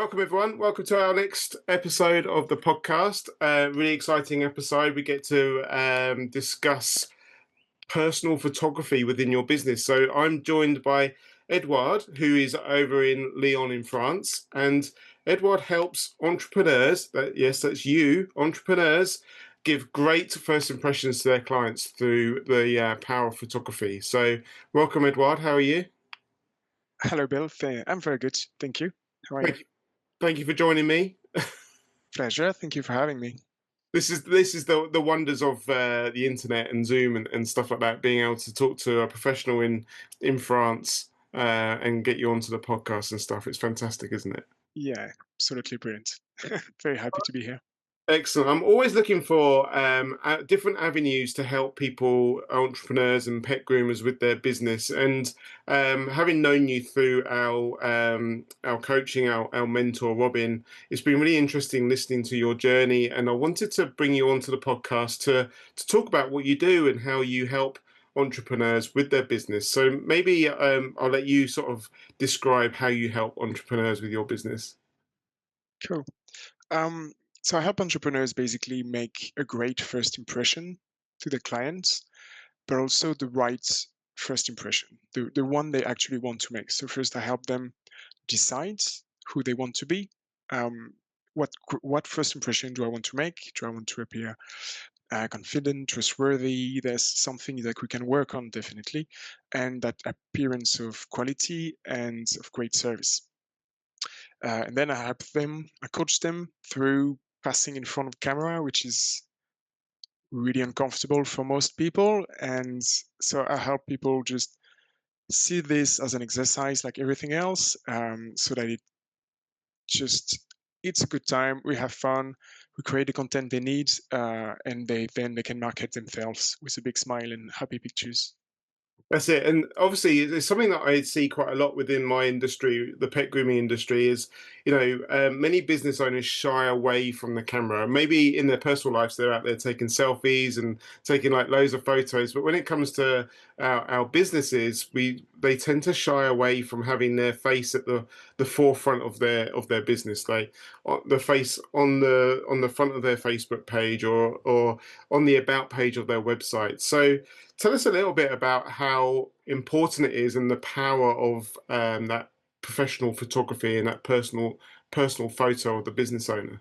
welcome everyone. Welcome to our next episode of the podcast. Really exciting episode. We get to discuss personal photography within your business. So I'm joined by Edouard, who is over in Lyon in France, and Edouard helps entrepreneurs. Yes, that's you, entrepreneurs, give great first impressions to their clients through the power of photography. So welcome, Edouard. How are you? Hello, Bill. I'm very good. Thank you. How are you? Thank you. Thank you for joining me. Pleasure. Thank you for having me. This is the wonders of the internet and Zoom and stuff like that. Being able to talk to a professional in France and get you onto the podcast and stuff. It's fantastic, isn't it? Yeah, absolutely brilliant. Very happy to be here. Excellent. I'm always looking for different avenues to help people, entrepreneurs and pet groomers with their business. And having known you through our coaching, our mentor Robin, it's been really interesting listening to your journey. And I wanted to bring you onto the podcast to talk about what you do and how you help entrepreneurs with their business. So maybe I'll let you sort of describe how you help entrepreneurs with your business. Cool. Um, so I help entrepreneurs basically make a great first impression to the clients, but also the right first impression, the one they actually want to make. So first, I help them decide who they want to be. Um, what first impression do I want to make? Do I want to appear confident, trustworthy? There's something that we can work on definitely, and that appearance of quality and of great service. And then I coach them through passing in front of camera, which is really uncomfortable for most people. And so I help people just see this as an exercise like everything else, so that it's a good time. We have fun. We create the content they need, and they can market themselves with a big smile and happy pictures. That's it. And obviously, it's something that I see quite a lot within my industry, the pet grooming industry, is, many business owners shy away from the camera. Maybe in their personal lives, they're out there taking selfies and taking like loads of photos. But when it comes to our businesses, they tend to shy away from having their face at the forefront of their business, like the face on the front of their Facebook page or on the about page of their website. So tell us a little bit about how important it is and the power of that professional photography and that personal photo of the business owner.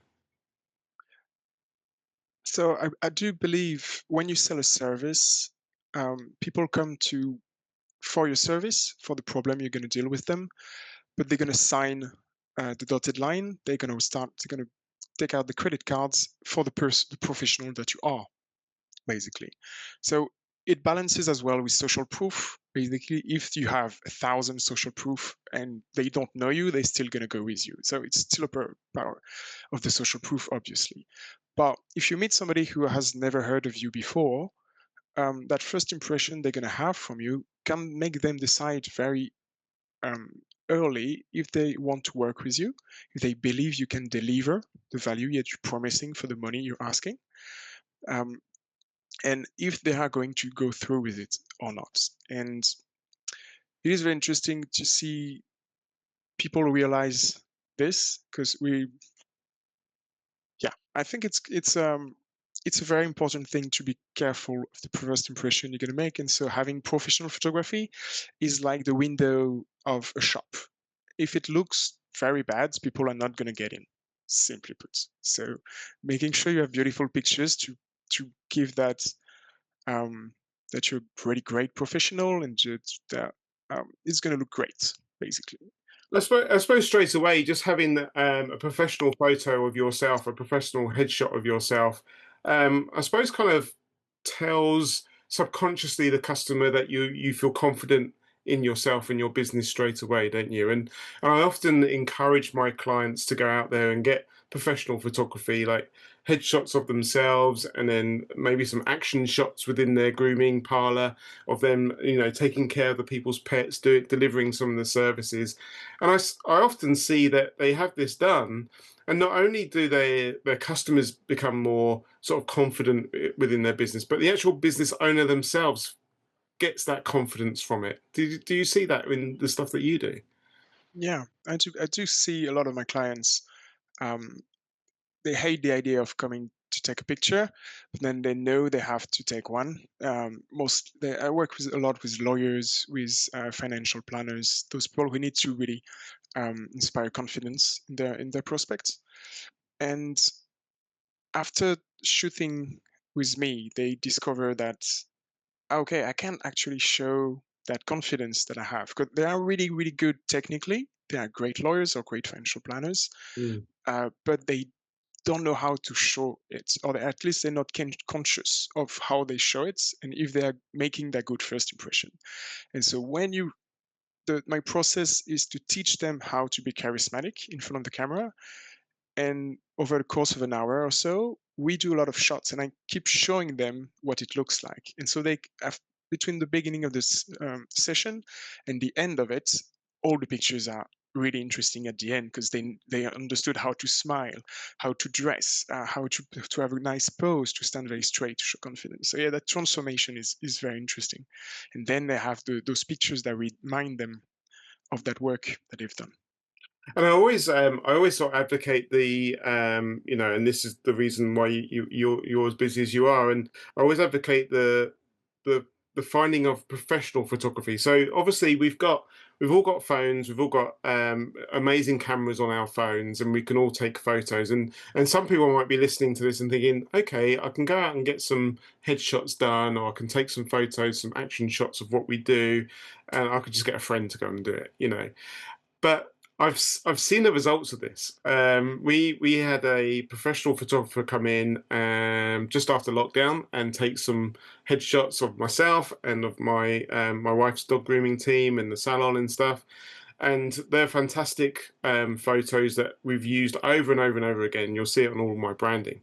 So I do believe when you sell a service, people come to for your service, for the problem you're going to deal with them, but they're going to sign the dotted line. They're going to take out the credit cards for the professional that you are, basically. So it balances as well with social proof. Basically, if you have 1,000 social proof and they don't know you, they're still going to go with you. So it's still a power of the social proof, obviously. But if you meet somebody who has never heard of you before, that first impression they're going to have from you can make them decide very um, early if they want to work with you, if they believe you can deliver the value that you're promising for the money you're asking, um, and if they are going to go through with it or not. And it is very interesting to see people realize this because I think it's a very important thing to be careful of the first impression you're going to make. And so having professional photography is like the window of a shop. If it looks very bad, people are not going to get in, simply put. So making sure you have beautiful pictures to give um, that you're a really great professional and that it's going to look great, basically. I suppose straight away, just having a professional photo of yourself, a professional headshot of yourself, I suppose kind of tells subconsciously the customer that you feel confident in yourself and your business straight away, don't you? And I often encourage my clients to go out there and get professional photography, like headshots of themselves, and then maybe some action shots within their grooming parlor of them, taking care of the people's pets, delivering some of the services. And I often see that they have this done, and not only do their customers become more sort of confident within their business, but the actual business owner themselves gets that confidence from it. Do you see that in the stuff that you do? Yeah, I do see a lot of my clients. Um, they hate the idea of coming to take a picture, but then they know they have to take one. I work with a lot with lawyers, with financial planners, those people who need to really inspire confidence in their prospects. And after shooting with me, they discover that okay, I can actually show that confidence that I have because they are really, really good technically. They are great lawyers or great financial planners, Mm. but they don't know how to show it, or at least they're not conscious of how they show it and if they are making that good first impression. And so my process is to teach them how to be charismatic in front of the camera, and over the course of an hour or so, we do a lot of shots, and I keep showing them what it looks like. And so they have, between the beginning of this session and the end of it, all the pictures are really interesting at the end because they understood how to smile, how to dress, how to have a nice pose, to stand very straight, to show confidence. So yeah, that transformation is very interesting. And then they have those pictures that remind them of that work that they've done. And I always sort of advocate the, you know, and this is the reason why you're as busy as you are, and I always advocate the the finding of professional photography. So obviously we've all got phones, we've all got amazing cameras on our phones, and we can all take photos. And some people might be listening to this and thinking, okay, I can go out and get some headshots done, or I can take some photos, some action shots of what we do, and I could just get a friend to go and do it, you know. But I've seen the results of this. We had a professional photographer come in just after lockdown and take some headshots of myself and of my wife's dog grooming team and the salon and stuff. And they're fantastic photos that we've used over and over and over again. You'll see it on all of my branding.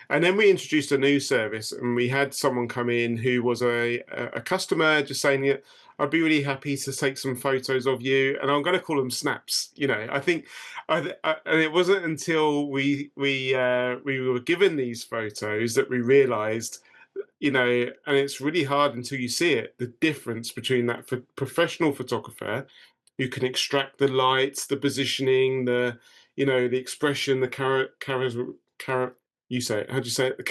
And then we introduced a new service, and we had someone come in who was a customer just saying, "Yeah, I'd be really happy to take some photos of you," and I'm going to call them snaps. You know, I think, and it wasn't until we were given these photos that we realised, you know, and it's really hard until you see it, the difference between that professional photographer who can extract the lights, the positioning, the, you know, the expression, the carrot, you say it, how do you say it? The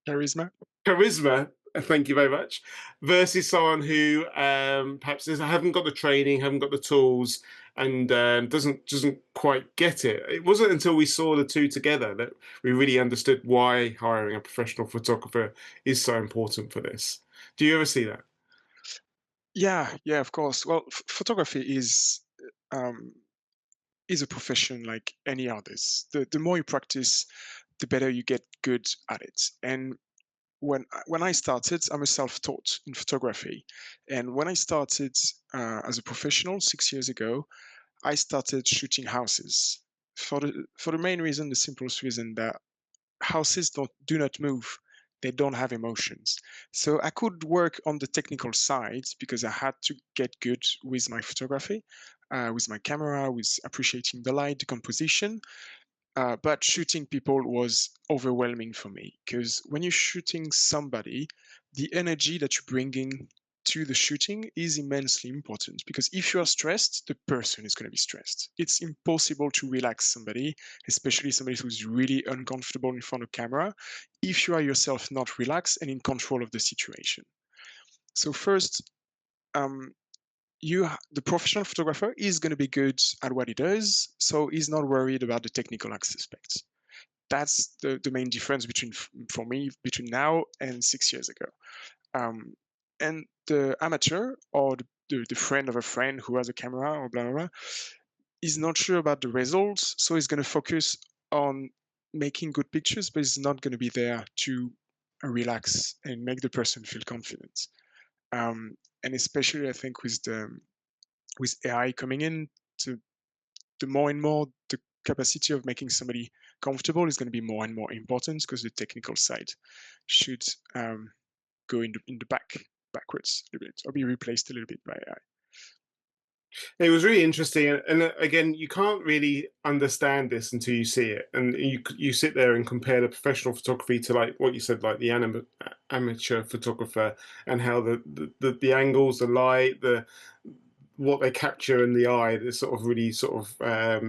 Charisma. charisma, thank you very much, versus someone who perhaps haven't got the training, haven't got the tools, and doesn't quite get it. It wasn't until we saw the two together that we really understood why hiring a professional photographer is so important for this. Do you ever see that? Yeah, yeah, of course. Well, photography um, is a profession like any others. The more you practice, the better you get good at it. And when I started, I'm a self-taught in photography, and when I started as a professional 6 years ago, I started shooting houses for the main reason, the simplest reason that houses do not move. They don't have emotions. So I could work on the technical side because I had to get good with my photography, with my camera, with appreciating the light, the composition. But shooting people was overwhelming for me because when you're shooting somebody, the energy that you're bringing to the shooting is immensely important because if you are stressed, the person is going to be stressed. It's impossible to relax somebody, especially somebody who's really uncomfortable in front of camera, if you are yourself not relaxed and in control of the situation. So first, um, the professional photographer is going to be good at what he does, so he's not worried about the technical aspects. That's the main difference for me between now and 6 years ago. Um, and the amateur or the friend of a friend who has a camera or blah blah blah is not sure about the results, so he's going to focus on making good pictures, but he's not going to be there to relax and make the person feel confident. And especially, I think with AI coming in, to the more and more the capacity of making somebody comfortable is going to be more and more important because the technical side should go in the backwards a little bit or be replaced a little bit by AI. It was really interesting, and again, you can't really understand this until you see it, and you sit there and compare the professional photography to like what you said, like the amateur photographer, and how the angles, the light, what they capture in the eye. There's sort of really sort of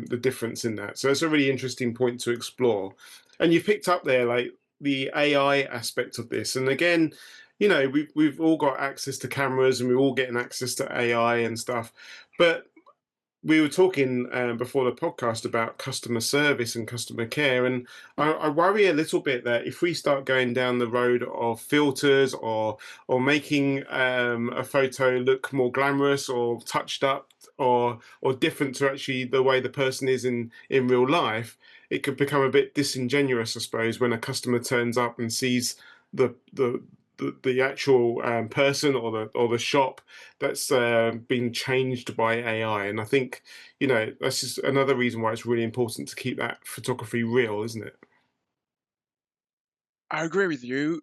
the difference in that. So it's a really interesting point to explore. And you picked up there like the AI aspect of this. And again, you know, we've all got access to cameras and we're all getting access to AI and stuff. But we were talking before the podcast about customer service and customer care, and I worry a little bit that if we start going down the road of filters or making a photo look more glamorous or touched up or different to actually the way the person is in real life, it could become a bit disingenuous, I suppose, when a customer turns up and sees the the the actual person or the shop that's been changed by AI. And I think, you know, that's just another reason why it's really important to keep that photography real, isn't it? I agree with you.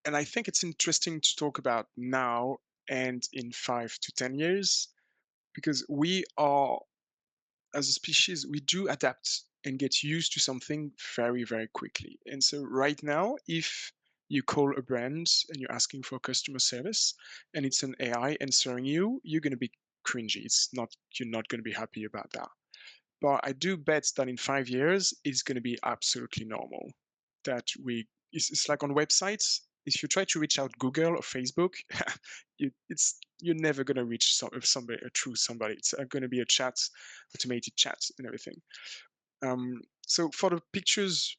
And I think it's interesting to talk about now and in 5 to 10 years, because we are, as a species, we do adapt and get used to something very, very quickly. And so, right now, if you call a brand and you're asking for customer service and it's an AI answering you, you're going to be cringy. You're not going to be happy about that. But I do bet that in 5 years, it's going to be absolutely normal. That it's like on websites. If you try to reach out Google or Facebook, you're never going to reach somebody, a true somebody. It's going to be a chat, automated chat, and everything. So for the pictures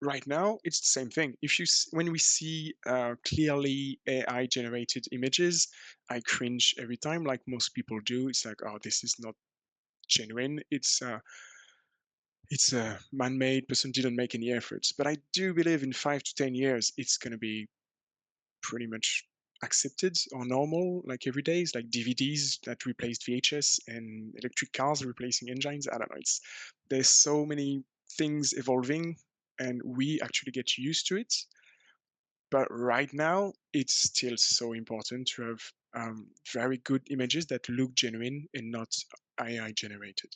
right now, it's the same thing. When we see clearly AI generated images, I cringe every time, like most people do. It's like, oh, this is not genuine. It's a man-made. Person didn't make any efforts. But I do believe in 5 to 10 years, it's going to be pretty much accepted or normal, like every day. It's like DVDs that replaced VHS and electric cars replacing engines. I don't know. There's so many things evolving, and we actually get used to it. But right now, it's still so important to have very good images that look genuine and not AI generated.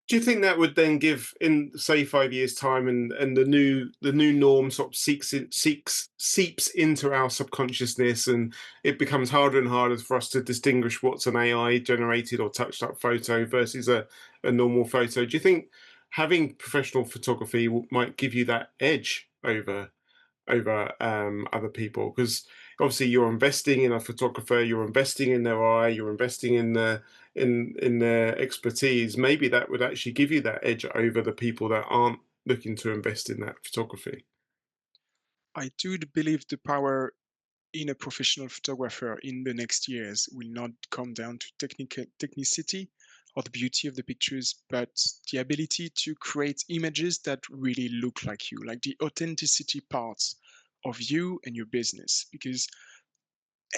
Do you think that would then give, in say 5 years' time, and the new norm sort of seeps into our subconsciousness, and it becomes harder and harder for us to distinguish what's an AI generated or touched up photo versus a normal photo? Do you think having professional photography might give you that edge over other people? Because obviously you're investing in a photographer, you're investing in their eye, you're investing in their expertise. Maybe that would actually give you that edge over the people that aren't looking to invest in that photography. I do believe the power in a professional photographer in the next years will not come down to technicity or the beauty of the pictures, but the ability to create images that really look like you, like the authenticity parts of you and your business. Because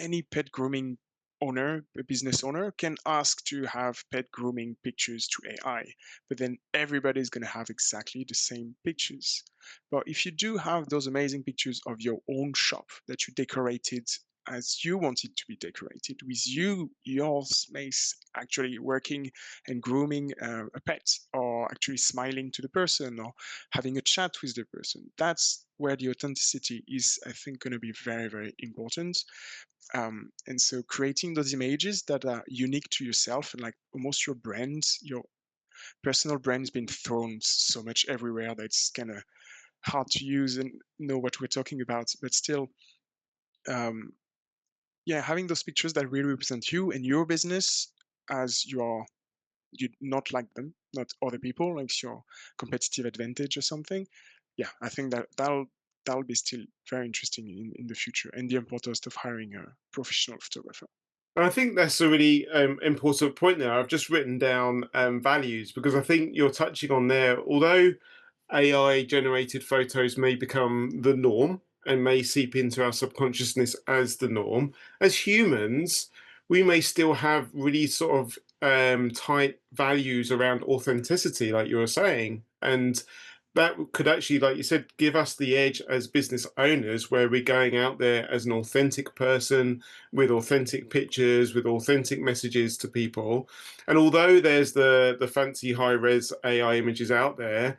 any pet grooming owner, a business owner, can ask to have pet grooming pictures to AI, but then everybody's going to have exactly the same pictures. But if you do have those amazing pictures of your own shop that you decorated as you want it to be decorated, with your space actually working and grooming a pet, or actually smiling to the person, or having a chat with the person, that's where the authenticity is, I think, going to be very, very important. And so creating those images that are unique to yourself and like almost your brand, your personal brand has been thrown so much everywhere that it's kind of hard to use and know what we're talking about. But still, um, yeah, having those pictures that really represent you and your business as you not like them, not other people, like your competitive advantage or something. Yeah, I think that'll be still very interesting in the future, and the importance of hiring a professional photographer. And I think that's a really important point there. I've just written down values because I think you're touching on there. Although AI generated photos may become the norm and may seep into our subconsciousness as the norm, as humans, we may still have really sort of tight values around authenticity, like you were saying. And that could actually, like you said, give us the edge as business owners where we're going out there as an authentic person with authentic pictures, with authentic messages to people. And although there's the fancy high res AI images out there,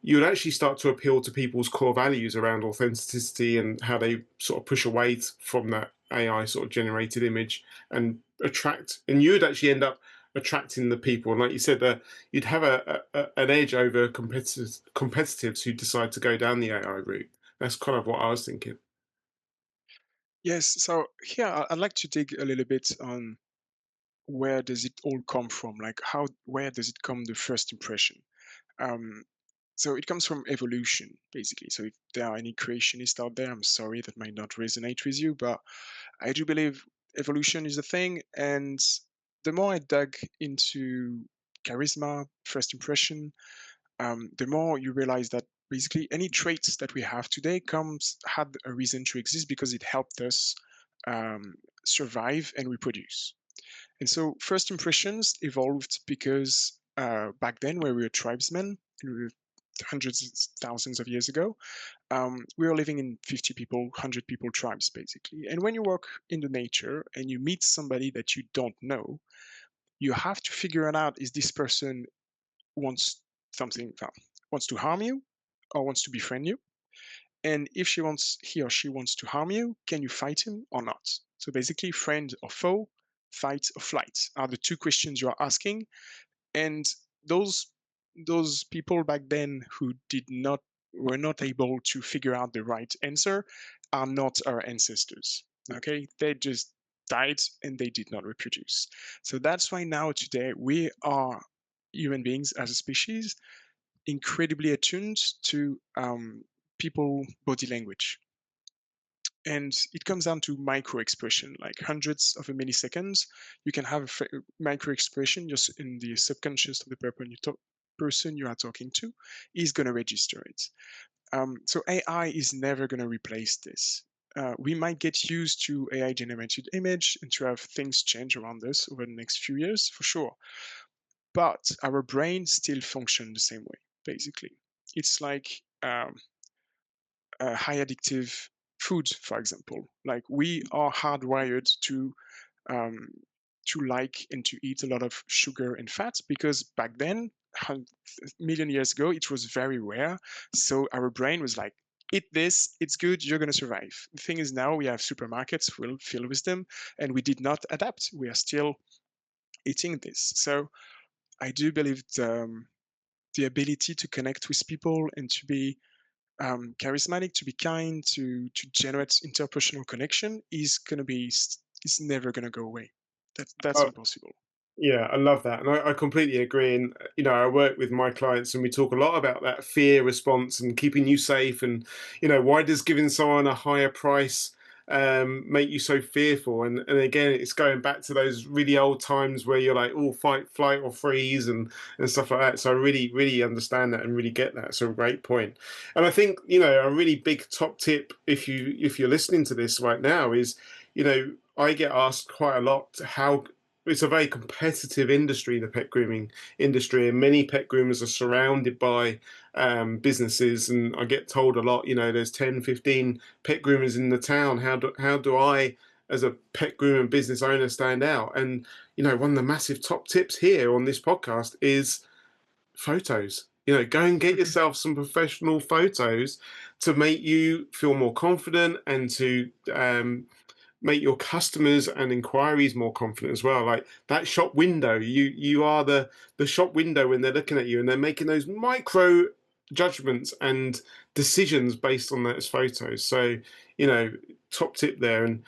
you would actually start to appeal to people's core values around authenticity and how they sort of push away from that AI sort of generated image and attract, and you'd actually end up attracting the people. And like you said, you'd have an edge over competitors who decide to go down the AI route. That's kind of what I was thinking. Yes, so here I'd like to dig a little bit on where does it all come from? Like where does it come the first impression? Um, so it comes from evolution, basically. So if there are any creationists out there, I'm sorry that might not resonate with you, but I do believe evolution is a thing. And the more I dug into charisma, first impression, the more you realize that basically any traits that we have today had a reason to exist because it helped us um, survive and reproduce. And so first impressions evolved because back then, where we were tribesmen, we were hundreds of thousands of years ago, we were living in 50 people, 100 people tribes, basically. And when you walk in the nature and you meet somebody that you don't know, you have to figure it out, is this person wants something, wants to harm you or wants to befriend you? And if he or she wants to harm you, can you fight him or not? So basically, friend or foe, fight or flight are the two questions you are asking. And those those people back then who did not were not able to figure out the right answer are not our ancestors. Okay, they just died and they did not reproduce. So that's why now today we are human beings as a species incredibly attuned to people body language, and it comes down to micro expression, like hundreds of a milliseconds. You can have a micro expression just in the subconscious of the person you are talking to is going to register it. So AI is never going to replace this. We might get used to AI generated image and to have things change around us over the next few years for sure, but our brain still function the same way. Basically, it's like high addictive food, for example. Like we are hardwired um, to like and to eat a lot of sugar and fat because back then, a million years ago, it was very rare. So our brain was like, eat this, it's good, you're going to survive. The thing is, now we have supermarkets filled with them, and we did not adapt. We are still eating this. So I do believe the ability to connect with people and to be charismatic, to be kind, to generate interpersonal connection is never gonna go away. That's impossible. Yeah, I love that. And I completely agree. And, I work with my clients and we talk a lot about that fear response and keeping you safe. And, why does giving someone a higher price make you so fearful? And again, it's going back to those really old times where you're like, oh, fight, flight, or freeze and stuff like that. So I really, really understand that and really get that. So a great point. And I think, a really big top tip if you're listening to this right now is, I get asked quite a lot how it's a very competitive industry, the pet grooming industry, and many pet groomers are surrounded by businesses. And I get told a lot, there's 10, 15 pet groomers in the town. How do I, as a pet grooming business owner, stand out? And, one of the massive top tips here on this podcast is photos. Go and get yourself some professional photos to make you feel more confident and to make your customers and inquiries more confident as well. Like that shop window, you are the shop window when they're looking at you and they're making those micro judgments and decisions based on those photos. So, top tip there. And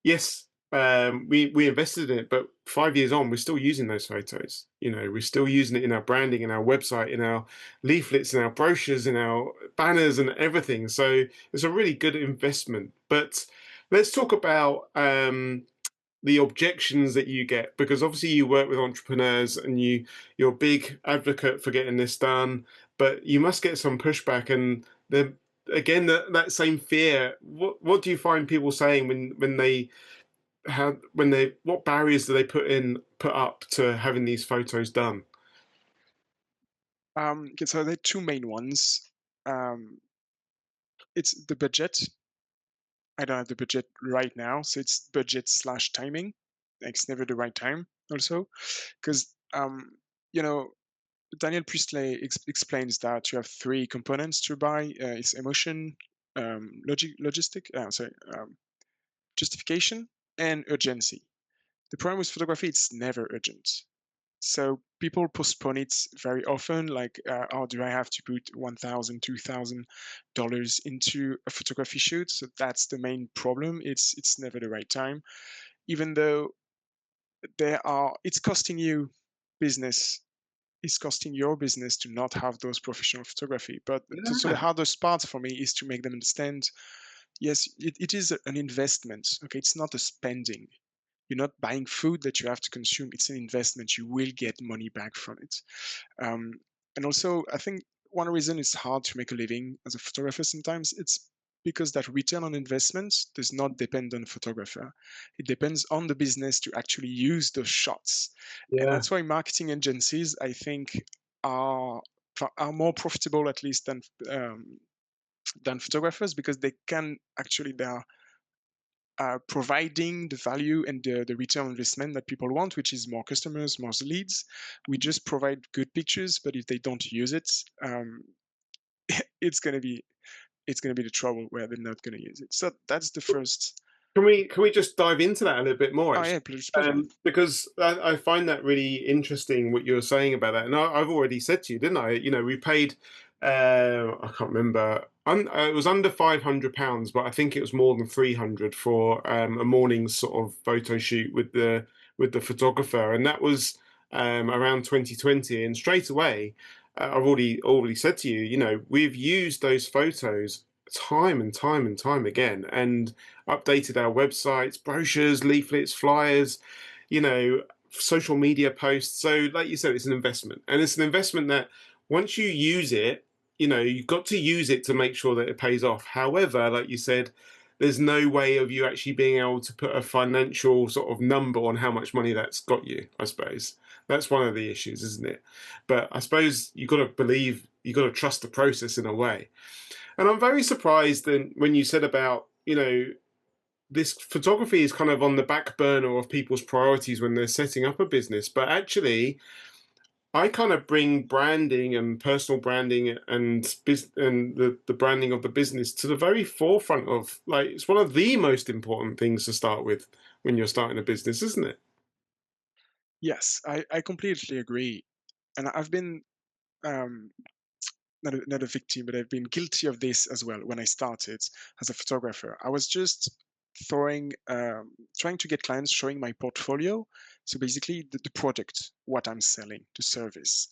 yes, we invested in it, but 5 years on, we're still using those photos. We're still using it in our branding, in our website, in our leaflets, in our brochures, in our banners, and everything. So it's a really good investment. But let's talk about the objections that you get, because obviously you work with entrepreneurs and you're a big advocate for getting this done, but you must get some pushback. And the again that same fear. What do you find people saying when they what barriers do they put up to having these photos done? Okay, so there are two main ones. Um, it's the budget. I don't have the budget right now, so it's budget slash timing. It's never the right time, also, because you know Daniel Priestley explains that you have three components to buy. It's emotion, logistic, sorry, justification and urgency. The problem with photography, it's never urgent. So people postpone it very often, like, oh, do I have to put $1,000, $2,000 into a photography shoot? So that's the main problem. It's never the right time, even though it's costing you business. It's costing your business to not have those professional photography. But so the Yeah, hardest part for me is to make them understand, yes, it is an investment. Okay, it's not a spending. You're not buying food that you have to consume. It's an investment. You will get money back from it. Um, and also, I think one reason it's hard to make a living as a photographer sometimes, it's because that return on investment does not depend on the photographer. It depends on the business to actually use those shots. And yeah. that's why marketing agencies, I think, are are more profitable, at least, than photographers, because they can actually, they are providing the value and the return on investment that people want, which is more customers, more leads. We just provide good pictures, but if they don't use it, it's gonna be the trouble where they're not gonna use it. So that's the first. Can we just dive into that a little bit more, Oh yeah, actually? pleasure. Because I find that really interesting what you were saying about that. And I've already said to you, didn't I? We paid, I can't remember, it was under £500, but I think it was more than 300 for a morning sort of photo shoot with the photographer, and that was around 2020. And straight away, I've already said to you, we've used those photos time and time and time again, and updated our websites, brochures, leaflets, flyers, you know, social media posts. So, like you said, it's an investment, and it's an investment that once you use it, you've got to use it to make sure that it pays off. However, like you said, there's no way of you actually being able to put a financial sort of number on how much money that's got you. I suppose that's one of the issues, isn't it? But I suppose you've got to trust the process in a way. And I'm very surprised that when you said about, this photography is kind of on the back burner of people's priorities when they're setting up a business. But actually, I kind of bring branding and personal branding and the branding of the business to the very forefront of, like, it's one of the most important things to start with when you're starting a business, isn't it? Yes, I completely agree, and I've been um, not a victim, but I've been guilty of this as well. When I started as a photographer, I was just trying to get clients, showing my portfolio. So basically, the product, what I'm selling, the service.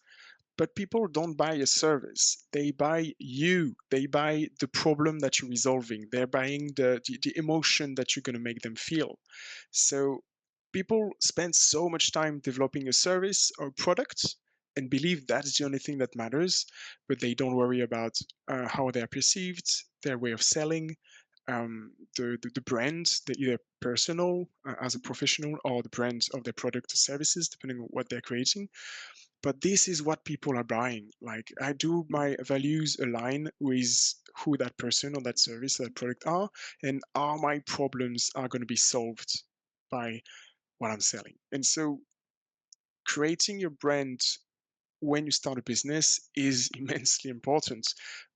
But people don't buy a service. They buy you. They buy the problem that you're resolving. They're buying the emotion that you're going to make them feel. So people spend so much time developing a service or product and believe that's the only thing that matters, but they don't worry about how they're perceived, their way of selling, the brand, either personal as a professional, or the brand of their product or services, depending on what they're creating. But this is what people are buying. Like, I do my values align with who that person or that service or that product are, and are my problems are going to be solved by what I'm selling. And so creating your brand when you start a business is immensely important,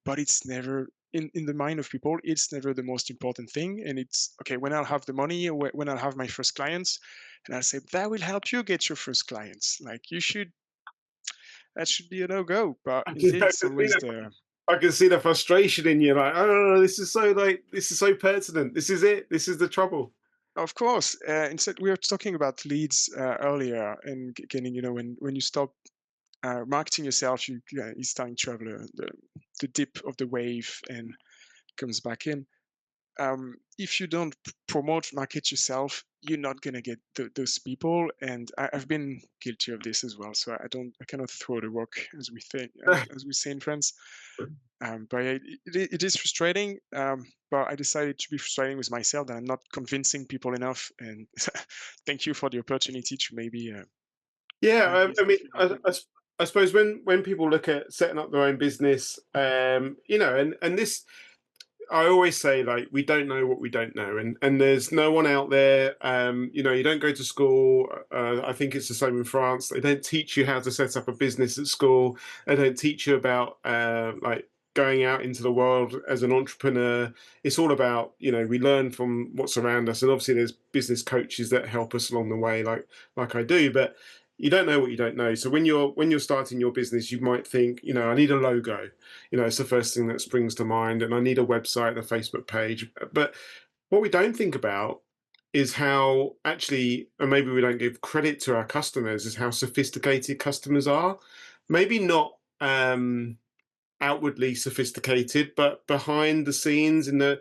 but it's never in the mind of people, it's never the most important thing. And it's okay when I'll have the money, or when I'll have my first clients, and I'll say that will help you get your first clients. Like, that should be a no-go. But I can, indeed, I it's can see always the, the. I can see the frustration in you, like, oh, this is so pertinent. This is it. This is the trouble. Of course, instead we were talking about leads earlier, and getting, when you stop marketing yourself, you starting to have the dip of the wave and comes back in. If you don't promote, market yourself, you're not gonna get those people. And I've been guilty of this as well. So I cannot throw the rock, as we think, as we say in France. But it is frustrating. But I decided to be frustrating with myself that I'm not convincing people enough. And thank you for the opportunity to Yeah, maybe I mean, speak up. I suppose when people look at setting up their own business, and this, I always say, like, we don't know what we don't know, and there's no one out there. You don't go to school. I think it's the same in France. They don't teach you how to set up a business at school. They don't teach you about like going out into the world as an entrepreneur, it's all about, we learn from what's around us, and obviously there's business coaches that help us along the way, like I do. But you don't know what you don't know. So when you're starting your business, you might think, I need a logo. It's the first thing that springs to mind, and I need a website and a Facebook page. But what we don't think about is how actually, and maybe we don't give credit to our customers, is how sophisticated customers are. Maybe not outwardly sophisticated, but behind the scenes, in the,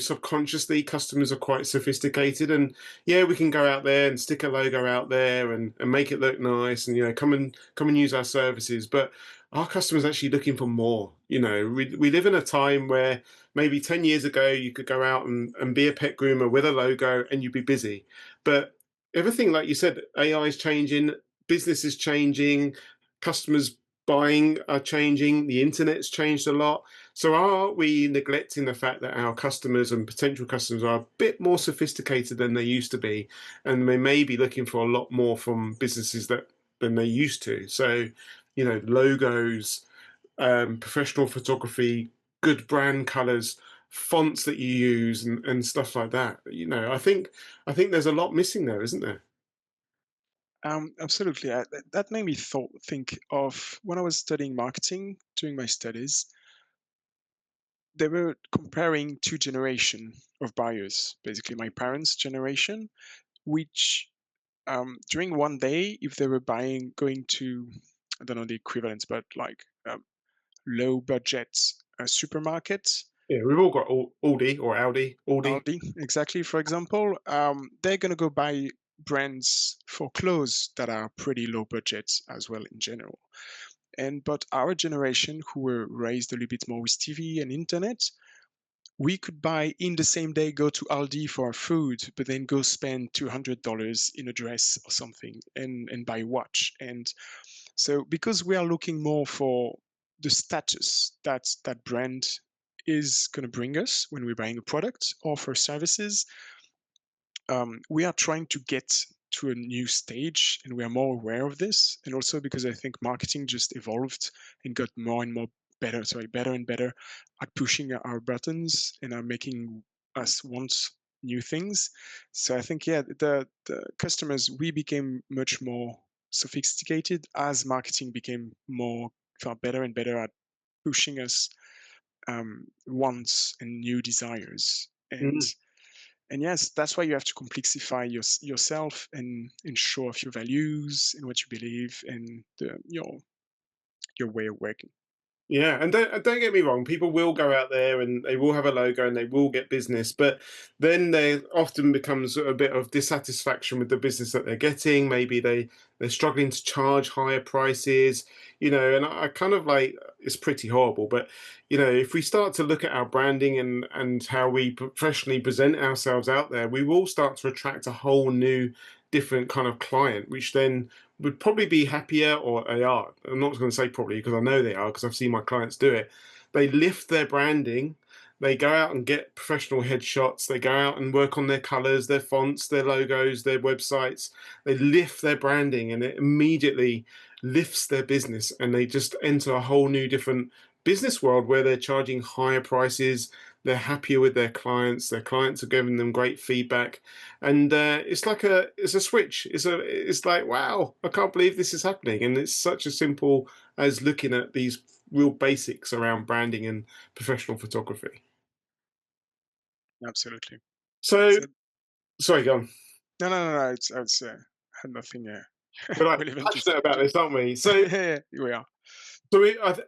subconsciously, customers are quite sophisticated. And yeah, we can go out there and stick a logo out there and make it look nice, and come and use our services. But our customers are actually looking for more. We live in a time where maybe 10 years ago you could go out and be a pet groomer with a logo and you'd be busy. But everything, like you said, AI is changing, business is changing, customers buying are changing, the internet's changed a lot. So are we neglecting the fact that our customers and potential customers are a bit more sophisticated than they used to be, and they may be looking for a lot more from businesses than they used to? So, logos, professional photography, good brand colors, fonts that you use, and stuff like that. I think there's a lot missing there, isn't there? Absolutely. That made me think of when I was studying marketing during my studies. They were comparing two generation of buyers, basically my parents' generation, which during one day, if they were going to, I don't know the equivalent, but like low budget supermarket, Yeah, we've all got Aldi or Aldi. Aldi, exactly, for example, they're going to go buy brands for clothes that are pretty low budget as well in general. But our generation, who were raised a little bit more with TV and internet, we could buy in the same day, go to Aldi for our food, but then go spend $200 in a dress or something and buy a watch. And so because we are looking more for the status that that brand is going to bring us when we're buying a product or for services, we are trying to get to a new stage, and we are more aware of this. And also because I think marketing just evolved and got more and more better and better at pushing our buttons and are making us want new things. So I think, yeah, the customers, we became much more sophisticated as marketing became more far better and better at pushing us wants and new desires. And yes, that's why you have to complexify yourself and show off your values and what you believe and your way of working. Yeah, and don't get me wrong, people will go out there and they will have a logo and they will get business, but then there often becomes a bit of dissatisfaction with the business that they're getting. Maybe they're struggling to charge higher prices, and I kind of like, it's pretty horrible. But if we start to look at our branding and how we professionally present ourselves out there, we will start to attract a whole new, different kind of client, which then would probably be happier, or they are. I'm not going to say probably because I know they are, because I've seen my clients do it. They lift their branding. They go out and get professional headshots. They go out and work on their colors, their fonts, their logos, their websites. They lift their branding, and it immediately lifts their business. And they just enter a whole new, different business world where they're charging higher prices. They're happier with their clients. Their clients are giving them great feedback, and it's a switch. It's like, wow, I can't believe this is happening. And it's such as simple as looking at these real basics around branding and professional photography. Absolutely. So, So sorry, go on. no. It's had nothing We're like relevant to say. passionate about this, aren't we? So, Yeah, we are.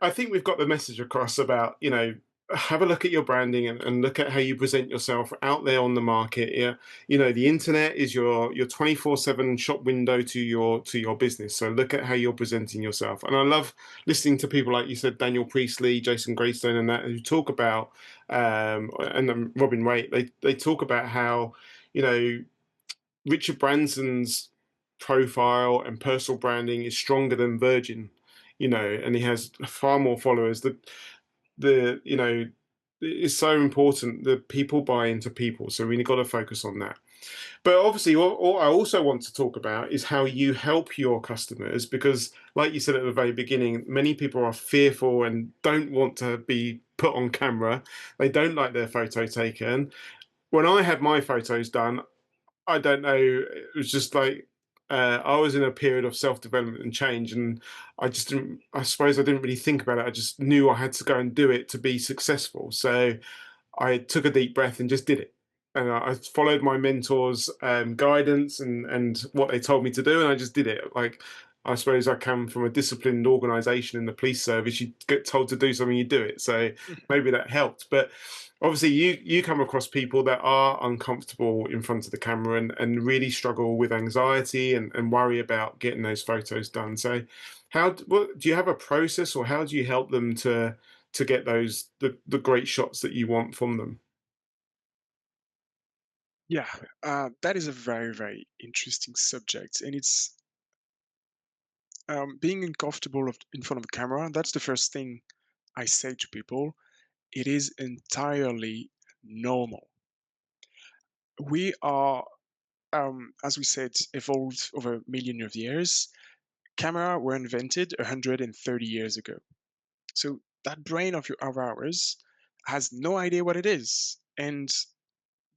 I think we've got the message across about, have a look at your branding, and look at how you present yourself out there on the market. Yeah, the internet is your 24/7 shop window to your business. So look at how you're presenting yourself. And I love listening to people like you said, Daniel Priestley, Jason Greystone, and that, who talk about, and Robin Waite. They talk about how, you know Richard Branson's profile and personal branding is stronger than Virgin, and he has far more followers. The you know it's so important that people buy into people. So we got to focus on that. But obviously, what I also want to talk about is how you help your customers, because, like you said at the very beginning, many people are fearful and don't want to be put on camera. They don't like their photo taken. When I had my photos done, I don't know, it was just like I was in a period of self development and change, and I just didn't. I suppose I didn't really think about it. I just knew I had to go and do it to be successful. So I took a deep breath and just did it. And I followed my mentors' guidance and what they told me to do, and I just did it. Like, I suppose I come from a disciplined organisation in the police service. You get told to do something, you do it. So maybe that helped. But obviously, you come across people that are uncomfortable in front of the camera and really struggle with anxiety and worry about getting those photos done. So, what, do you have a process, or how do you help them to get those the great shots that you want from them? Yeah, that is a very, very interesting subject, and it's being uncomfortable in front of a camera. That's the first thing I say to people. It is entirely normal. We are, as we said, evolved over a million of years. Camera were invented 130 years ago. So that brain of ours has no idea what it is. And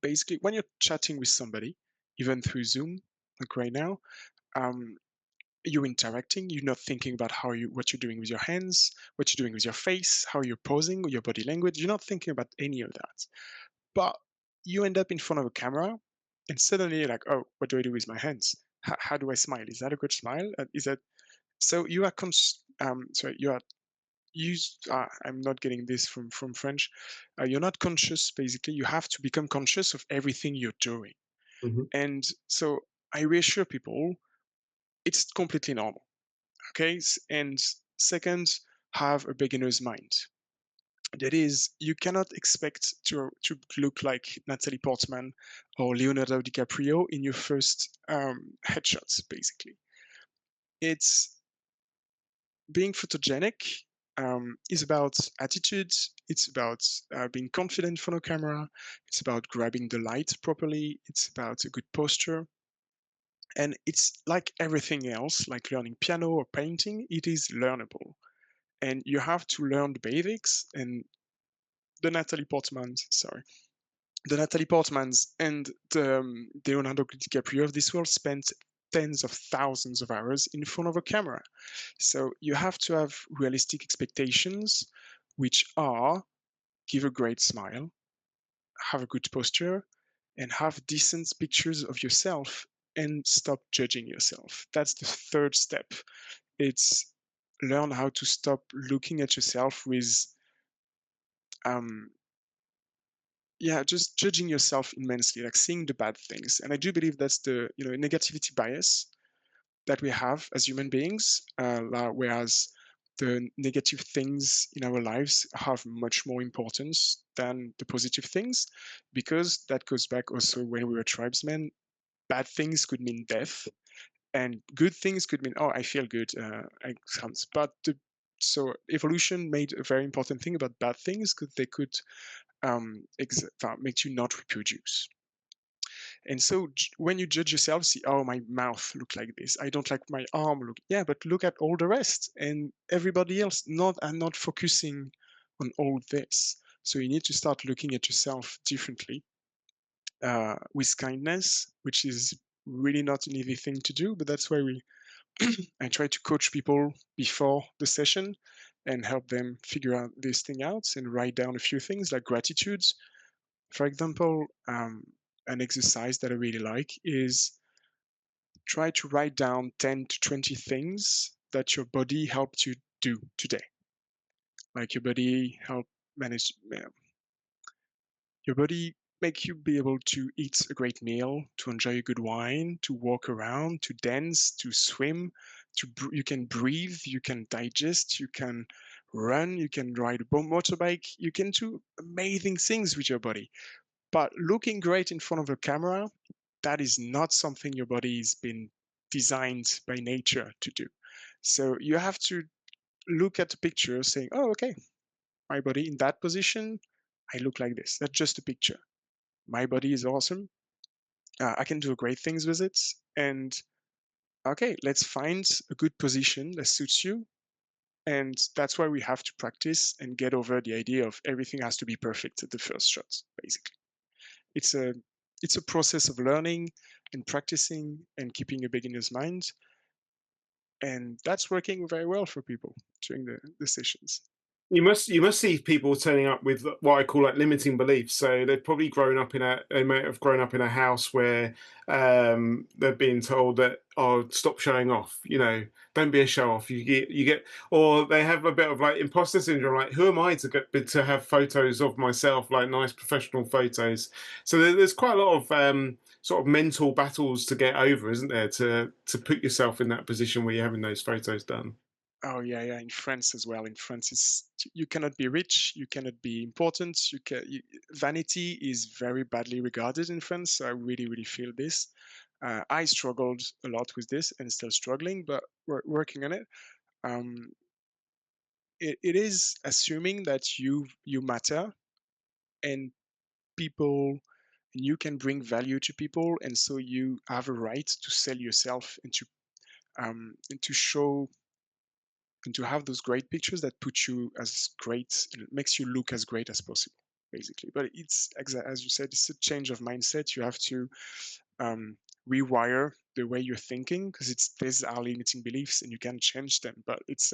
basically, when you're chatting with somebody, even through Zoom, like right now, um, you're interacting. You're not thinking about what you're doing with your hands, what you're doing with your face, how you're posing, your body language. You're not thinking about any of that. But you end up in front of a camera, and suddenly you're like, oh, what do I do with my hands? How do I smile? Is that a good smile? Is that so? You are sorry, you are use I'm not getting this from French. You're not conscious. Basically, you have to become conscious of everything you're doing. Mhm. And so I reassure people it's completely normal. Okay, and second, have a beginner's mind. That is, you cannot expect to look like Natalie Portman or Leonardo DiCaprio in your first headshots. Basically, it's being photogenic is about attitude. It's about being confident in front of camera. It's about grabbing the light properly. It's about a good posture. And it's like everything else, like learning piano or painting, it is learnable. And you have to learn the basics. And the Natalie Portmans, sorry, the Natalie Portmans and the Leonardo DiCaprio of this world spent tens of thousands of hours in front of a camera. So you have to have realistic expectations, which are give a great smile, have a good posture, and have decent pictures of yourself and stop judging yourself. That's the third step. It's learn how to stop looking at yourself with um, yeah, just judging yourself immensely, like seeing the bad things. And I do believe that's the negativity bias that we have as human beings, whereas the negative things in our lives have much more importance than the positive things, because that goes back also when we were tribesmen. Bad things could mean death, and good things could mean, oh, I feel good. But so evolution made a very important thing about bad things because they could make you not reproduce. And so when you judge yourself, see, oh, my mouth look like this. I don't like my arm look. Yeah, but look at all the rest and everybody else. Not focusing on all this. So you need to start looking at yourself differently, with kindness, which is really not an easy thing to do. But that's why I try to coach people before the session and help them figure out this thing out and write down a few things like gratitudes. For example, an exercise that I really like is try to write down 10 to 20 things that your body helped you do today. Like your body helped manage, your body make you be able to eat a great meal, to enjoy a good wine, to walk around, to dance, to swim, you can breathe, you can digest, you can run, you can ride a motorbike, you can do amazing things with your body. But looking great in front of a camera, that is not something your body's been designed by nature to do. So you have to look at the picture saying, oh, okay, my body in that position, I look like this. That's just a picture. My body is awesome. I can do great things with it. And okay, let's find a good position that suits you. And that's why we have to practice and get over the idea of everything has to be perfect at the first shot, basically. It's a it's a process of learning and practicing and keeping a beginner's mind. And that's working very well for people during the sessions. You must see people turning up with what I call like limiting beliefs. So they've probably grown up in a they may have grown up in a house where they're being told that, oh, stop showing off. Don't be a show off. You get, or they have a bit of like imposter syndrome. Like, who am I to have photos of myself, like nice professional photos? So there's quite a lot of sort of mental battles to get over, isn't there? To put yourself in that position where you're having those photos done. Oh yeah, yeah. In France as well. In France, you cannot be rich, you cannot be important. Vanity is very badly regarded in France. So I really, really feel this. I struggled a lot with this and still struggling, but we're working on it. Um, it is assuming that you matter and people and you can bring value to people, and so you have a right to sell yourself and to show and to have those great pictures that put you as great, it makes you look as great as possible, basically. But it's as you said, it's a change of mindset. You have to um, rewire the way you're thinking because it's these are limiting beliefs and you can change them. But it's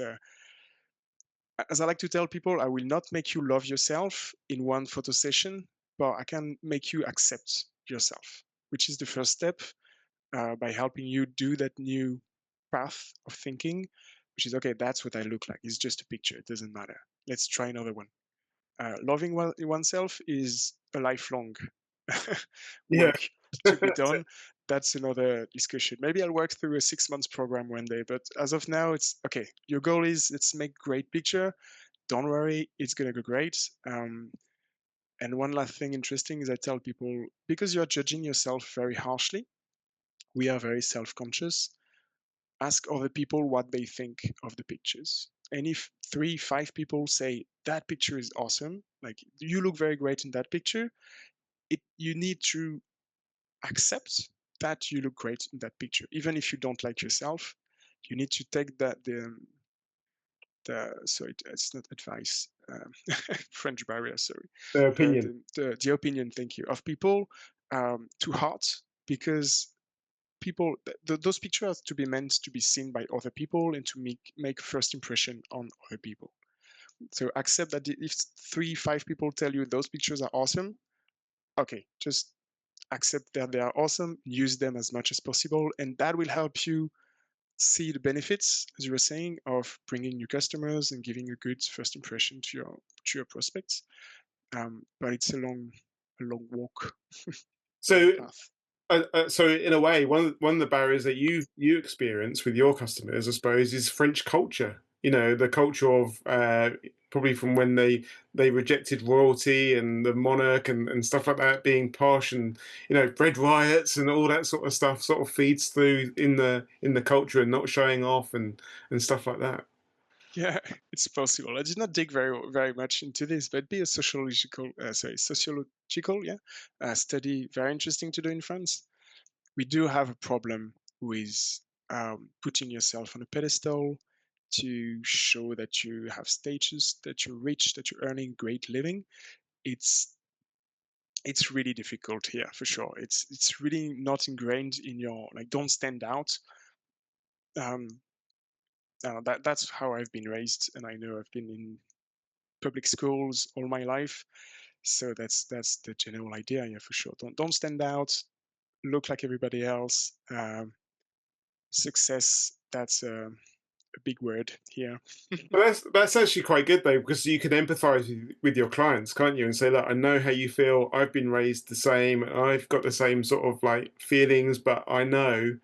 as I like to tell people, I will not make you love yourself in one photo session, but I can make you accept yourself, which is the first step by helping you do that new path of thinking, which is okay, that's what I look like. It's just a picture. It doesn't matter. Let's try another one. Loving oneself is a lifelong Yeah. work to be done. That's another discussion. Maybe I'll work through a 6 months program one day, but as of now, it's okay. Your goal is let's make great picture. Don't worry, it's gonna go great. And one last thing interesting is I tell people because you're judging yourself very harshly, we are very self-conscious. Ask other people what they think of the pictures. And if 3, 5 people say that picture is awesome, like you look very great in that picture, you need to accept that you look great in that picture. Even if you don't like yourself, you need to take that it's not advice, French barrier, sorry, Their opinion. the opinion, thank you, of people to heart because those pictures are to be meant to be seen by other people and to make first impression on other people. So accept that if 3, 5 people tell you those pictures are awesome, okay, just accept that they are awesome, use them as much as possible, and that will help you see the benefits, as you were saying, of bringing new customers and giving a good first impression to your prospects. But it's a long walk, a long So path. so in a way, one of the barriers that you experience with your customers, I suppose, is French culture. The culture of probably from when they rejected royalty and the monarch and stuff like that being posh, and bread riots and all that sort of stuff sort of feeds through in the culture and not showing off and stuff like that. Yeah, it's possible. I did not dig very much into this, but it'd be a sociological, yeah, study. Very interesting to do in France. We do have a problem with putting yourself on a pedestal to show that you have status, that you're rich, that you're earning great living. It's it's really difficult here for sure. It's really not ingrained in your like. Don't stand out. Um, that's how I've been raised, and I know I've been in public schools all my life. So that's the general idea, yeah, for sure. Don't stand out. Look like everybody else. Success. That's a big word here. But that's actually quite good though, because you can empathise with your clients, can't you? And say, look, I know how you feel. I've been raised the same. I've got the same sort of like feelings, but I know,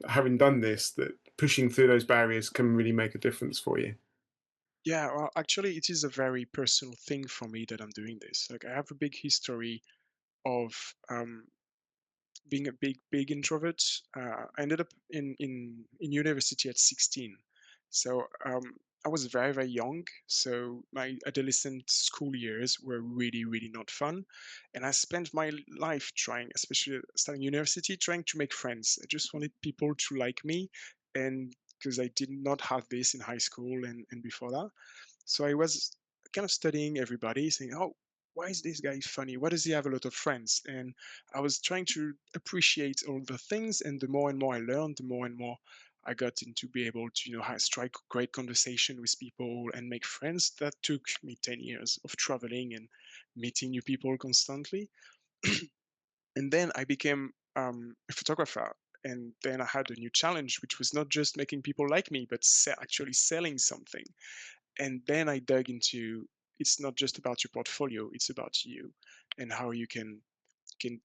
having done this, that pushing through those barriers can really make a difference for you. Yeah, well, actually, it is a very personal thing for me that I'm doing this. Like, I have a big history of being a big introvert. I ended up in university at 16. So I was very, very young, so my adolescent school years were really, really not fun. And I spent my life trying, especially starting university, trying to make friends. I just wanted people to like me, and because I did not have this in high school and before that. So I was kind of studying everybody, saying, "Oh, why is this guy funny? Why does he have a lot of friends?" And I was trying to appreciate all the things, and the more and more I learned, the more and more I got into be able to, strike great conversation with people and make friends. That took me 10 years of traveling and meeting new people constantly. And then I became a photographer. And then I had a new challenge, which was not just making people like me, but actually selling something. And then I dug into, it's not just about your portfolio, it's about you and how you can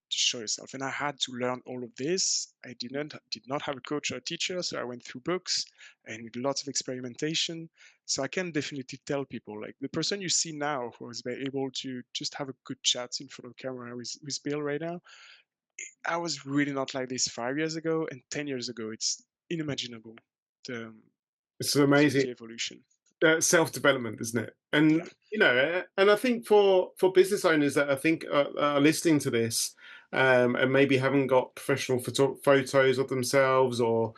show yourself. And I had to learn all of this. I did not have a coach or a teacher, so I went through books and lots of experimentation. So I can definitely tell people, like, the person you see now who is able to just have a good chat in front of camera with Bill right now, I was really not like this 5 years ago, and 10 years ago it's unimaginable, the It's the, amazing. the evolution. Self-development, isn't it? Yeah, And and I think for business owners that I think are listening to this, and maybe haven't got professional photos of themselves, or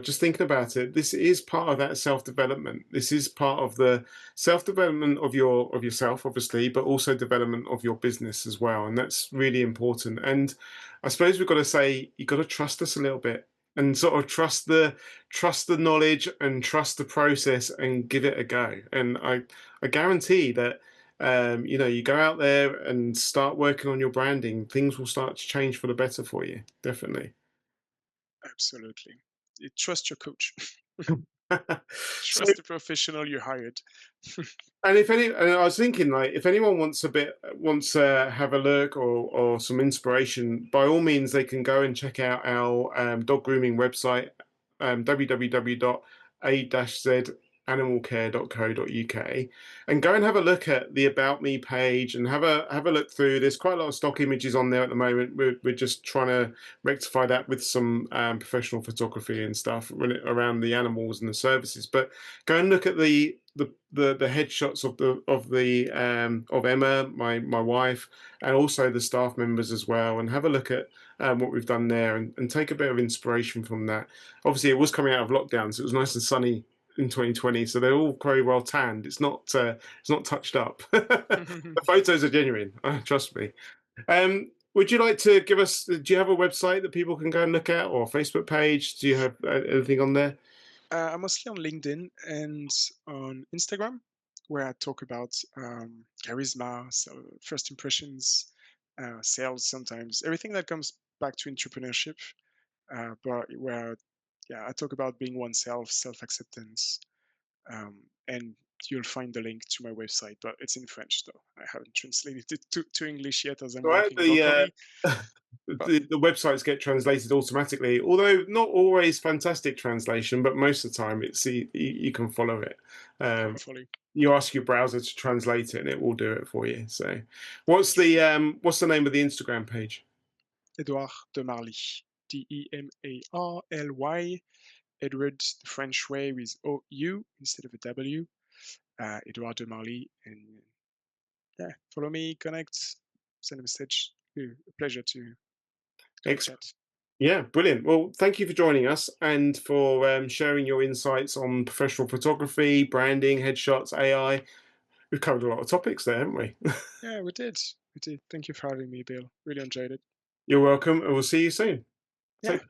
just thinking about it, this is part of that self-development. This is part of the self-development of yourself, obviously, but also development of your business as well, and that's really important. And I suppose we've got to say, you've got to trust us a little bit, and sort of trust the knowledge and trust the process and give it a go. And I guarantee that you go out there and start working on your branding, things will start to change for the better for you. Definitely. absolutely. Trust your coach. So, Trust the professional you hired. and I was thinking, like, if anyone wants to have a look, or some inspiration, by all means they can go and check out our dog grooming website, www.a-z-animalcare.co.uk, and go and have a look at the About Me page, and have a look through. There's quite a lot of stock images on there at the moment. We're just trying to rectify that with some professional photography and stuff around the animals and the services. But go and look at the headshots of Emma, my wife, and also the staff members as well, and have a look at what we've done there, and take a bit of inspiration from that. Obviously, it was coming out of lockdown, so it was nice and sunny in 2020, so they're all very well tanned. It's not touched up. The photos are genuine, trust me. Would you like to give us? Do you have a website that people can go and look at, or a Facebook page? Do you have anything on there? I'm mostly on LinkedIn and on Instagram, where I talk about charisma, so first impressions, sales, sometimes everything that comes back to entrepreneurship. But where, yeah, I talk about being oneself, self-acceptance, and you'll find the link to my website. But it's in French, though. I haven't translated it to English yet, as I'm Right, working locally. But the websites get translated automatically, although not always fantastic translation, but most of the time you can follow it. Um, hopefully, you ask your browser to translate it, and it will do it for you. So, what's the name of the Instagram page? Edouard Demarly, Demarly. Edward the French way with OU instead of a W. Edouard Demarly. And yeah, follow me, connect, send a message. A pleasure to have a Excellent. chat. Yeah, brilliant. Well, thank you for joining us, and for sharing your insights on professional photography, branding, headshots, AI. We've covered a lot of topics there, haven't we? Yeah, we did. We did. Thank you for having me, Bill. Really enjoyed it. You're welcome, and we'll see you soon. Yeah. Take